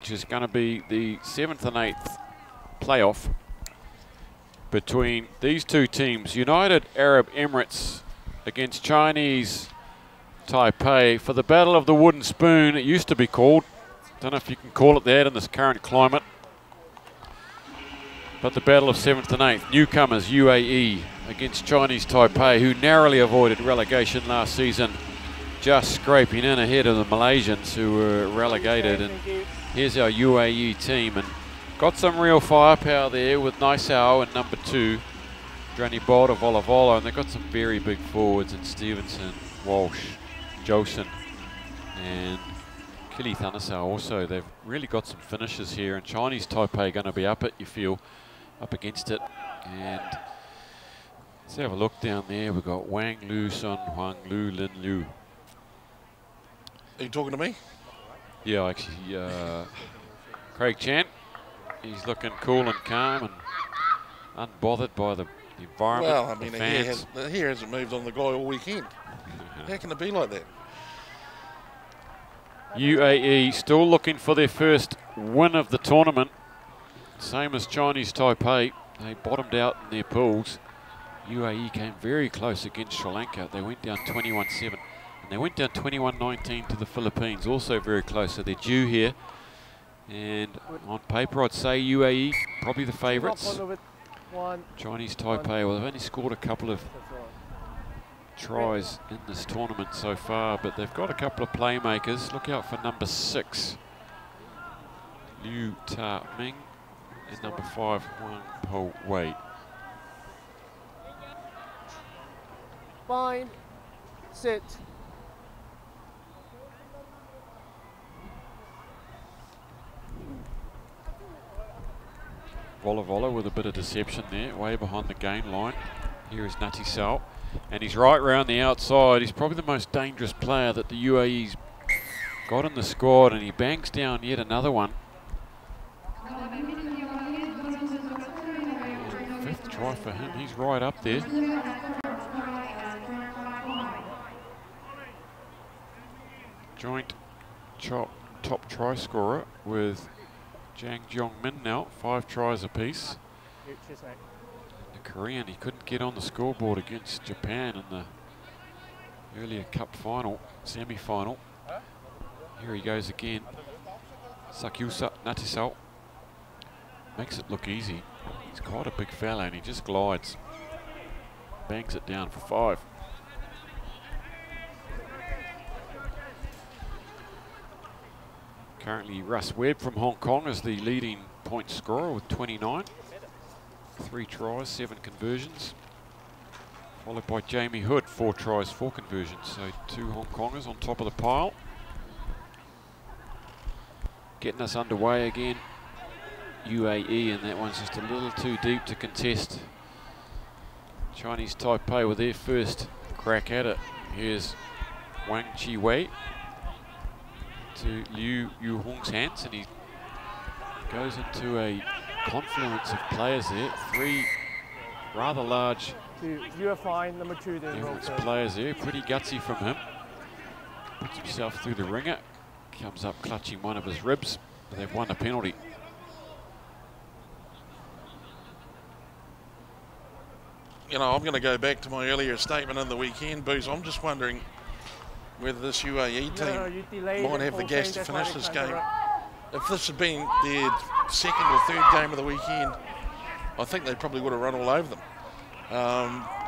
which is going to be the 7th and 8th playoff between these two teams. United Arab Emirates against Chinese Taipei for the Battle of the Wooden Spoon, it used to be called. Don't know if you can call it that in this current climate. But the battle of 7th and 8th, newcomers UAE against Chinese Taipei, who narrowly avoided relegation last season, just scraping in ahead of the Malaysians who were relegated. And here's our UAE team, and got some real firepower there with Naisao and number 2, Drani Bolder, Volavola, and they've got some very big forwards in Stevenson, Walsh, Jolson, and Kili Thanasau also. They've really got some finishes here, and Chinese Taipei going to be up it, you feel, up against it. And let's have a look down there. We've got Wang Lu, Sun Huang Lu, Lin Liu. Are you talking to me? Yeah, actually, Craig Chan. He's looking cool and calm and unbothered by the environment. Well, I mean, the hair hasn't moved on the guy all weekend. How can it be like that? UAE still looking for their first win of the tournament. Same as Chinese Taipei. They bottomed out in their pools. UAE came very close against Sri Lanka. They went down 21-7. And they went down 21-19 to the Philippines. Also very close. So they're due here. And on paper, I'd say UAE probably the favourites. Chinese Taipei, well, they've only scored a couple of tries in this tournament so far, but they've got a couple of playmakers. Look out for number 6, Liu Ta Ming, and number 5, Wang Po Wei. Fine. Sit. Volavola with a bit of deception there, way behind the gain line. Here is Nati Sal, and he's right round the outside. He's probably the most dangerous player that the UAE's got in the squad, and he bangs down yet another one. And 5th try for him, he's right up there. Joint top try scorer with Jang Jong Min now, 5 tries apiece. The Korean, he couldn't get on the scoreboard against Japan in the earlier cup final, semi-final. Here he goes again. Sakyusa Natisao makes it look easy. He's quite a big fella and he just glides. Bangs it down for 5. Currently Russ Webb from Hong Kong is the leading point scorer with 29. 3 tries, 7 conversions. Followed by Jamie Hood, 4 tries, 4 conversions. So 2 Hong Kongers on top of the pile. Getting us underway again. UAE, and that one's just a little too deep to contest. Chinese Taipei with their first crack at it. Here's Wang Chi Wei to Liu Yuhong's hands, and he goes into a confluence of players there. 3 rather large number 2 players there. Pretty gutsy from him. Puts himself through the ringer. Comes up clutching one of his ribs. They've won a penalty. You know, I'm going to go back to my earlier statement in the weekend, Booze. I'm just wondering whether this UAE team might have the gas to finish this game. If this had been their 2nd or 3rd game of the weekend, I think they probably would have run all over them.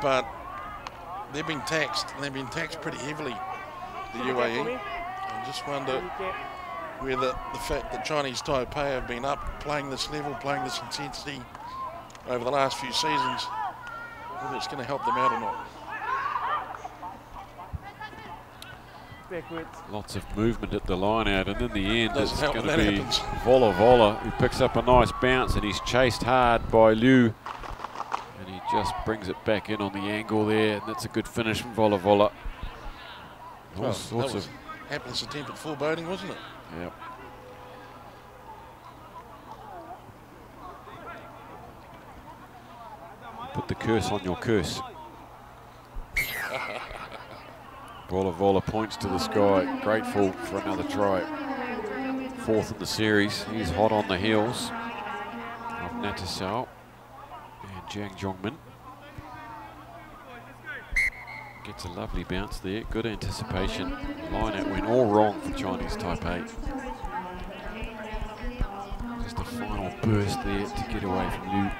But they've been taxed, and they've been taxed pretty heavily, the UAE. I just wonder whether the fact that Chinese Taipei have been up, playing this level, playing this intensity over the last few seasons, whether it's going to help them out or not. Lots of movement at the line out, and in the end it's going to be Volavola who picks up a nice bounce, and he's chased hard by Liu, and he just brings it back in on the angle there, and that's a good finish from Volavola. Well, that was hapless attempt at foreboding, wasn't it? Yep. Put the curse on your curse. Volavola points to the sky, grateful for another try. 4th in the series. He's hot on the heels of Natisao and Jiang Zhongmin. Gets a lovely bounce there. Good anticipation. Line out went all wrong for Chinese Taipei. Just a final burst there to get away from Liu.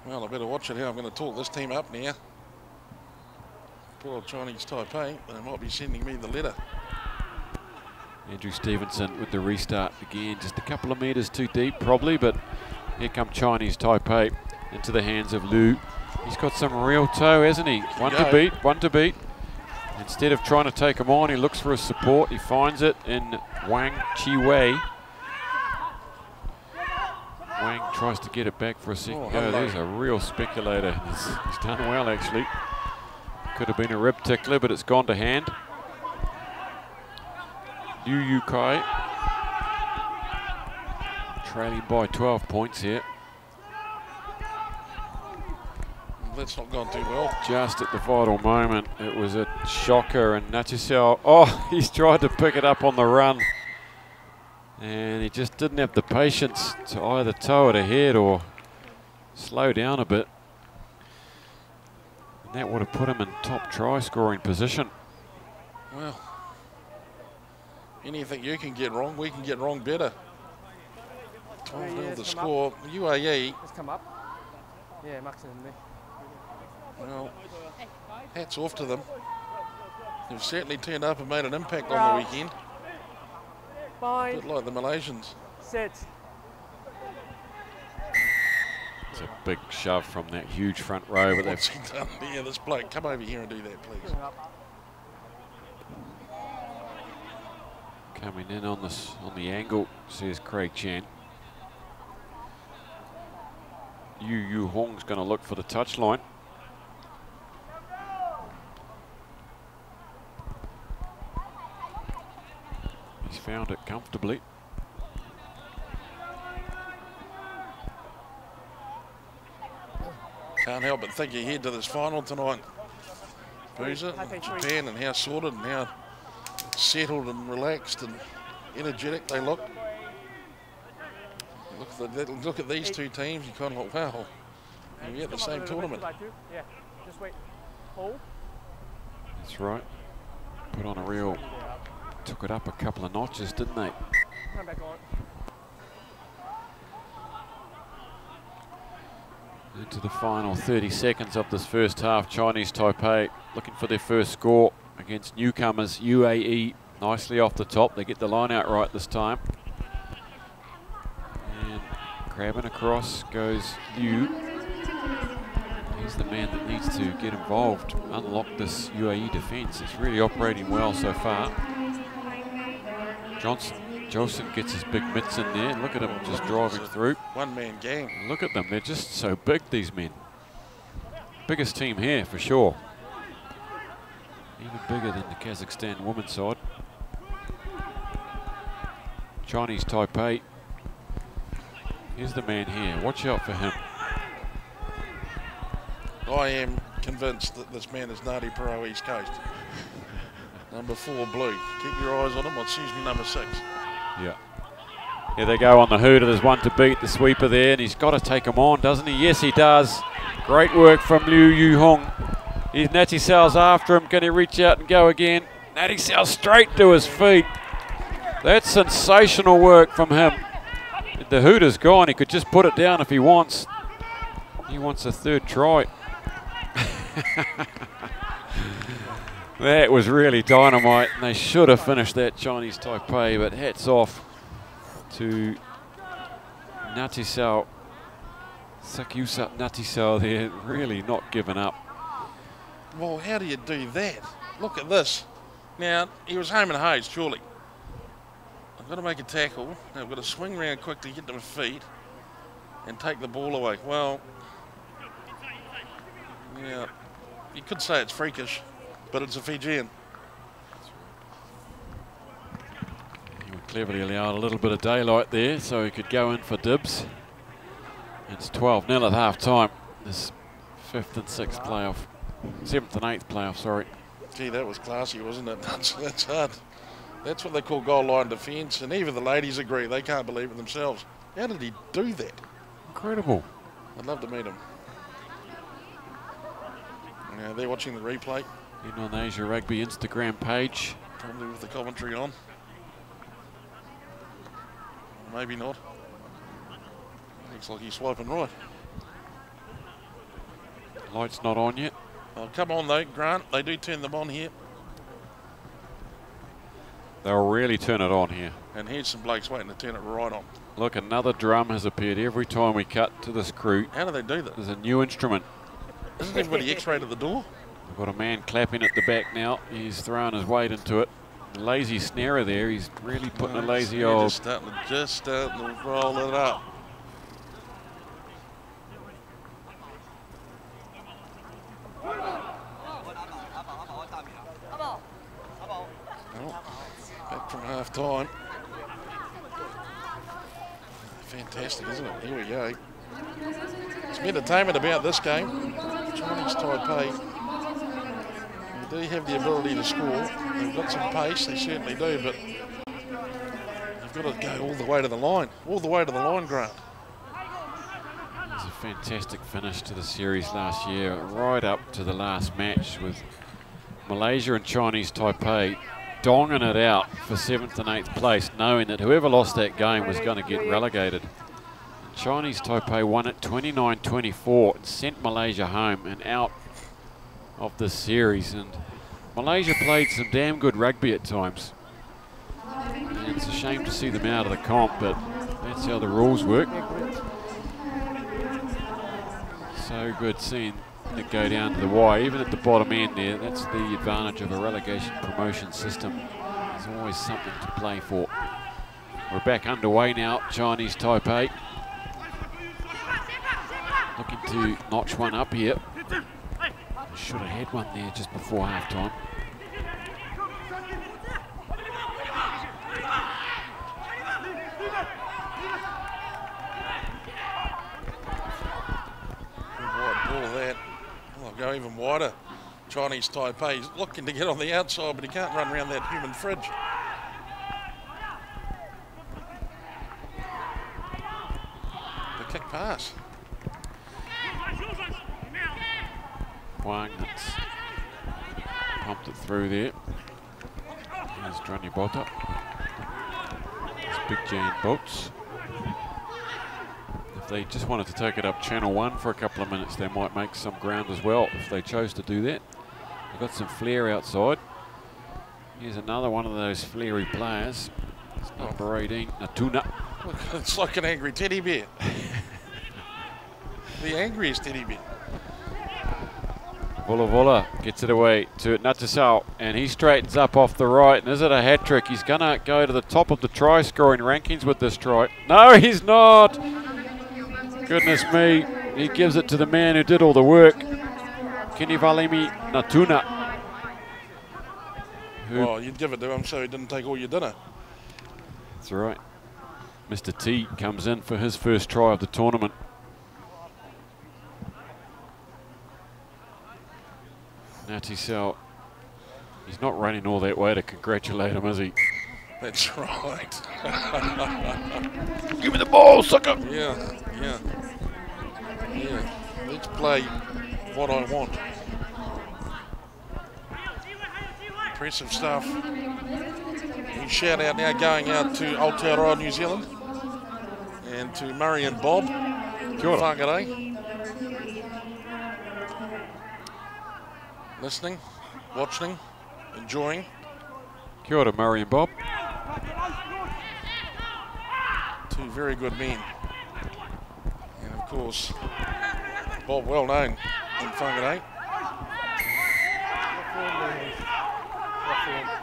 Well, I better watch it how I'm going to talk this team up now. Poor old Chinese Taipei, they might be sending me the letter. Andrew Stevenson with the restart again. Just a couple of metres too deep probably, but here come Chinese Taipei into the hands of Liu. He's got some real toe, hasn't he? One to beat. Instead of trying to take him on, he looks for a support. He finds it in Wang Chi-wei. Wang tries to get it back for a second go. There's a real speculator. He's done well, actually. Could have been a rib tickler, but it's gone to hand. Liu Yu Kai trailing by 12 points here. That's not gone too well. Just at the vital moment, it was a shocker, and Natisao, oh, he's tried to pick it up on the run. And he just didn't have the patience to either tow it ahead or slow down a bit. And that would have put him in top try scoring position. Well, anything you can get wrong, we can get wrong better. 12-0 the score. UAE. Let's come up. Yeah, Max and me. Well, hats off to them. They've certainly turned up and made an impact on the weekend. Fine. A bit like the Malaysians. Sit. It's a big shove from that huge front row. But what's he done there? This bloke, come over here and do that, please. Coming in on the angle, says Craig Chan. Yu Hong's going to look for the touchline. He's found it comfortably. Can't help but think ahead to this final tonight. Boozer, Japan, and how sorted and how settled and relaxed and energetic they look. Look at these two teams, you kind of look, wow, you're at the same tournament. Yeah, just wait. Hold. That's right. Put on a real, took it up a couple of notches, didn't they? Come back on. Into the final 30 seconds of this first half. Chinese Taipei looking for their first score against newcomers UAE. Nicely off the top. They get the line out right this time. And grabbing across goes Liu. He's the man that needs to get involved, unlock this UAE defence. It's really operating well so far. Jolson gets his big mitts in there. Look at him just driving through. One-man gang. Look at them. They're just so big, these men. Biggest team here for sure. Even bigger than the Kazakhstan women's side. Chinese Taipei. Here's the man here. Watch out for him. I am convinced that this man is Nadi Pro East Coast. Number 4 blue. Keep your eyes on him. What's usually number 6. Yeah. Here they go on the hooter. There's one to beat, the sweeper there, and he's got to take him on, doesn't he? Yes, he does. Great work from Liu Yu Hong. Here's Natisau's after him. Can he reach out and go again? Natisau straight to his feet. That's sensational work from him. The hooter's gone. He could just put it down if he wants. He wants a third try. That was really dynamite, and they should have finished that, Chinese Taipei, but hats off to Natisao. Sakyusa Natisao there, really not giving up. Well, how do you do that? Look at this. Now, he was home and hosed, surely. I've got to make a tackle. I've got to swing around quickly, get to my feet, and take the ball away. Well, yeah, you could say it's freakish, but it's a Fijian. He would cleverly allowed a little bit of daylight there so he could go in for dibs. It's 12-0 at half time. This 5th and 6th playoff, 7th and 8th playoff, sorry. Gee, that was classy, wasn't it? That's hard. That's what they call goal line defence, and even the ladies agree. They can't believe it themselves. How did he do that? Incredible. I'd love to meet him. Now they're watching the replay. In on the Asia Rugby Instagram page. Probably with the commentary on. Maybe not. Looks like he's swiping right. Light's not on yet. Oh, come on though, Grant. They do turn them on here. They'll really turn it on here. And here's some blokes waiting to turn it right on. Look, another drum has appeared every time we cut to this crew. How do they do that? There's a new instrument. Isn't everybody X-rayed at the door? We've got a man clapping at the back now. He's throwing his weight into it. Lazy snarer there. He's really putting a lazy old... Just starting to roll it up. Back from half time. Fantastic, isn't it? Here we go. Some entertainment about this game. Chinese Taipei. They do have the ability to score. They've got some pace, they certainly do, but you've got to go all the way to the line. All the way to the line, Grant. It was a fantastic finish to the series last year, right up to the last match with Malaysia and Chinese Taipei donging it out for 7th and 8th place, knowing that whoever lost that game was going to get relegated. Chinese Taipei won it 29-24 and sent Malaysia home and out of this series. And Malaysia played some damn good rugby at times. And it's a shame to see them out of the comp, but that's how the rules work. So good seeing it go down to the wire, even at the bottom end there. That's the advantage of a relegation promotion system. There's always something to play for. We're back underway now, Chinese Taipei. Looking to notch one up here. Should have had one there just before half-time. Wide ball that. I'll go even wider. Chinese Taipei is looking to get on the outside, but he can't run around that human fridge. The kick pass. Wang that's pumped it through there. Here's Dranya Bota. There's Big Jan Boats. If they just wanted to take it up channel 1 for a couple of minutes, they might make some ground as well if they chose to do that. They've got some flair outside. Here's another one of those flary players. It's number 18, Natuna. Look, it's like an angry teddy bear. The angriest teddy bear. Vola gets it away to Natasau, and he straightens up off the right. And is it a hat trick? He's going to go to the top of the try scoring rankings with this try. No, he's not. Goodness me. He gives it to the man who did all the work. Kinivalimi Natuna. Well, you'd give it to him so he didn't take all your dinner. That's right. Mr. T comes in for his first try of the tournament. Natisau, he's not running all that way to congratulate him, is he? That's right. Give me the ball, sucker! Yeah. Let's play what I want. Impressive stuff. We shout out now going out to Aotearoa, New Zealand, and to Murray and Bob. Kia ora. Whakare. Listening, watching, enjoying. Kia ora, Murray and Bob. Two very good men. And of course, Bob well known in Whangarei.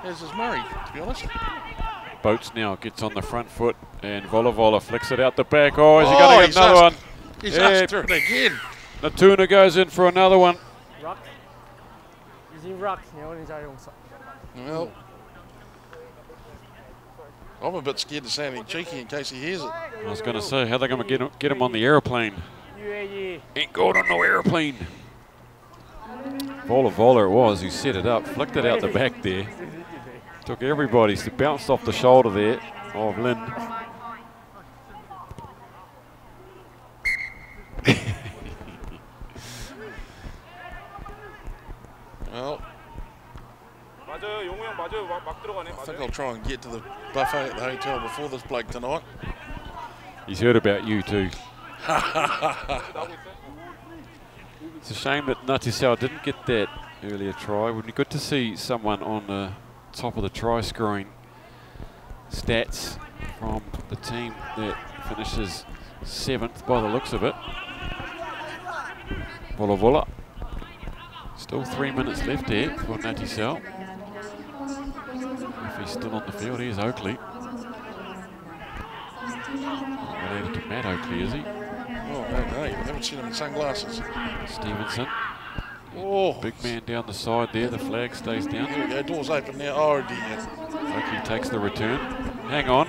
As is Murray, to be honest. Boats now gets on the front foot, and Vola flicks it out the back. Oh, is he going to get another one? He's asked for it again. Natuna goes in for another one. Well, I'm a bit scared to say anything cheeky in case he hears it. I was going to say, how are they going to get him on the airplane? UAE. Ain't going on no airplane. Vola it was who set it up, flicked it out the back there. Took everybody's, bounced off the shoulder there of Lynn. Well, I think I'll try and get to the buffet at the hotel before this bloke tonight. He's heard about you too. It's a shame that Natisau didn't get that earlier try. Would be good to see someone on the top of the try scoring stats from the team that finishes 7th by the looks of it. Vola. Still 3 minutes left here for Natisau. If he's still on the field, here's Oakley. Related to Matt Oakley, is he? Oh, no, I haven't seen him in sunglasses. Stevenson. Oh. Big man down the side there, the flag stays down. Here we go, doors open now. Oh, dear. Oakley takes the return. Hang on.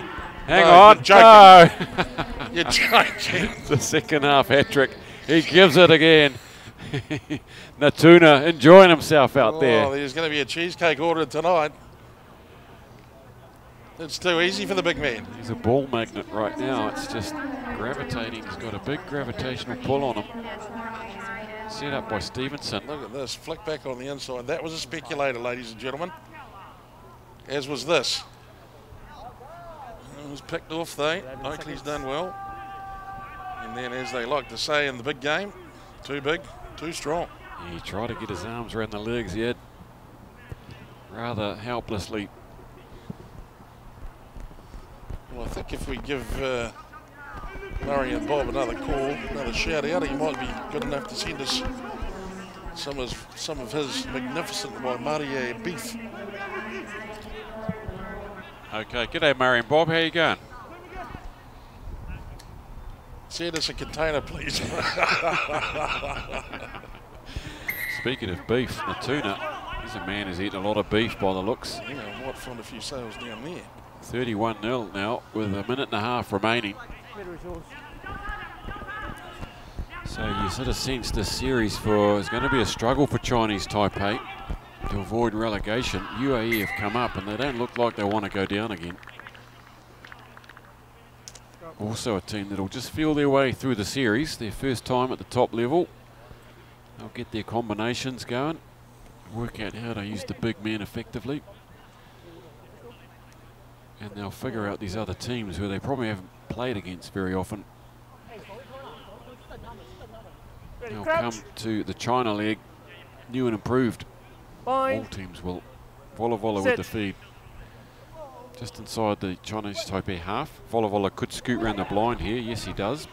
Hang No, on. you're joking. No. You're joking. The second half hat-trick. He gives it again. Natuna enjoying himself out there. Oh, there's going to be a cheesecake ordered tonight. It's too easy for the big man. He's a ball magnet right now. It's just gravitating. He's got a big gravitational pull on him. Set up by Stevenson. Look at this. Flick back on the inside. That was a speculator, ladies and gentlemen. As was this. It was picked off, though. Oakley's done well. And then, as they like to say in the big game, too big, too strong. Yeah, he tried to get his arms around the legs. He had rather helplessly. Well, I think if we give Murray and Bob another call, another shout out, he might be good enough to send us some of his magnificent Waimarie beef. Okay, g'day Murray and Bob, how you going? Send us a container, please. Speaking of beef, Natuna, he's a man who's eaten a lot of beef by the looks. Yeah, I might find a few sales down there. 31-0 now with a minute and a half remaining. So you sort of sense this series is going to be a struggle for Chinese Taipei to avoid relegation. UAE have come up and they don't look like they want to go down again. Also a team that'll just feel their way through the series, their first time at the top level. They'll get their combinations going, work out how to use the big man effectively. And they'll figure out these other teams who they probably haven't played against very often. They'll come to the China leg, new and improved. All teams will. Vola with the feed. Just inside the Chinese Taipei half. Vola could scoot around the blind here. Yes, he does.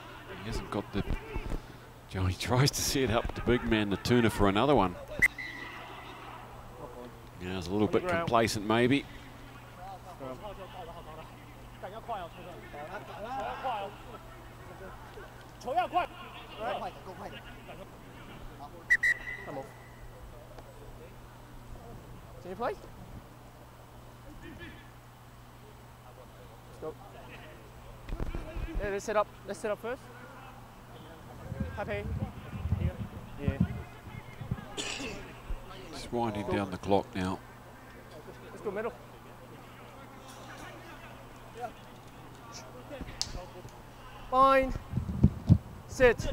He hasn't got the... He tries to set up the big man, the Tuna, for another one. Yeah, he's a little bit complacent maybe. Can you play? Let's go. Yeah, let's set up first. Taipei. Yeah. Just winding down the clock now. Let's go middle. Fine. Sit.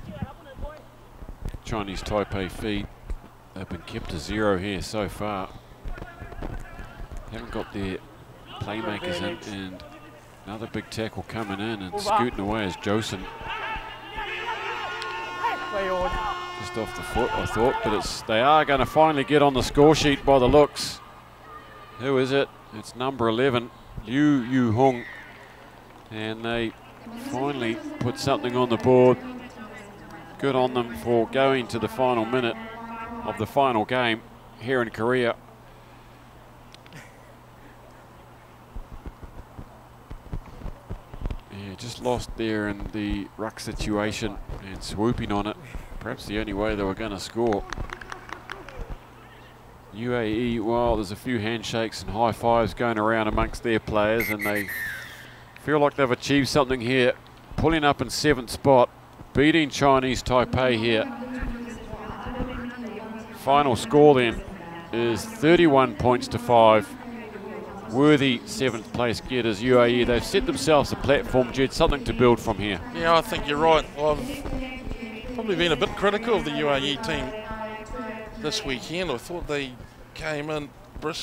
Chinese Taipei feed. They've been kept to 0 here so far. Haven't got their playmakers in, and another big tackle coming in and scooting away is Josen. Just off the foot, I thought, but they are going to finally get on the score sheet by the looks. Who is it? It's number 11, Liu Hung, and they finally put something on the board. Good on them for going to the final minute of the final game here in Korea. Yeah, just lost there in the ruck situation and swooping on it. Perhaps the only way they were going to score. UAE, well, there's a few handshakes and high fives going around amongst their players, and they feel like they've achieved something here, pulling up in 7th spot, beating Chinese Taipei here. Final score then is 31 points to 5. Worthy 7th place getters UAE. They've set themselves a platform, Jed, something to build from here. Yeah, I think you're right. I've probably been a bit critical of the UAE team this weekend. I thought they came in brisk.